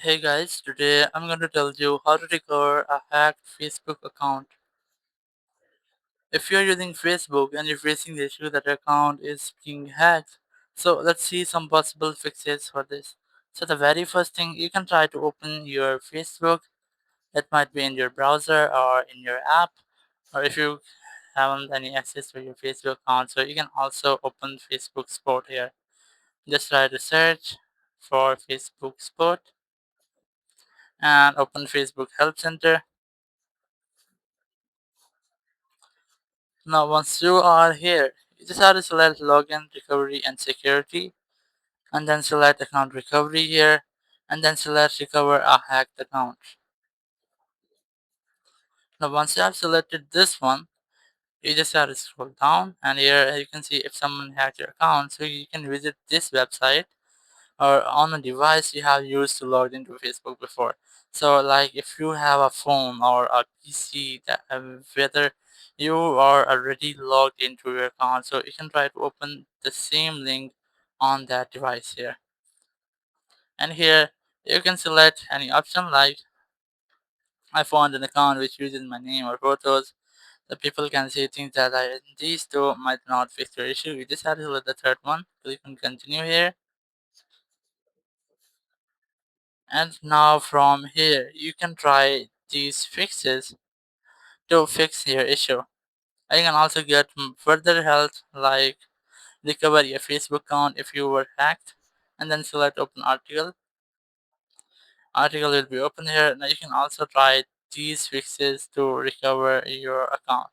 Hey guys, today I'm going to tell you how to recover a hacked Facebook account. If you're using Facebook and you're facing the issue that your account is being hacked, so let's see some possible fixes for this. So the very first thing, you can try to open your Facebook. It might be in your browser or in your app, or if you haven't any access to your Facebook account, so you can also open Facebook Sport here. Just try to search for Facebook Sport and open Facebook Help Center. Now, once you are here, you just have to select Login, Recovery, and Security, and then select Account Recovery here, and then select Recover a Hacked Account. Now, once you have selected this one, you just have to scroll down, and here you can see if someone hacked your account, so you can visit this website or on a device you have used to log into Facebook before. So like if you have a phone or a PC that whether you are already logged into your account, so you can try to open the same link on that device here. And here you can select any option like I found an account which uses my name or photos. The people can see things that these two might not fix your issue. You just have to select the third one. Click on continue here. And now from here, you can try these fixes to fix your issue. And you can also get further help like recover your Facebook account if you were hacked, and then select open article. Article will be open here. Now you can also try these fixes to recover your account.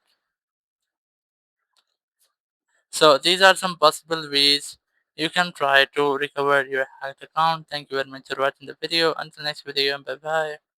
So these are some possible ways you can try to recover your hacked account. Thank you very much for watching the video. Until next video, bye bye.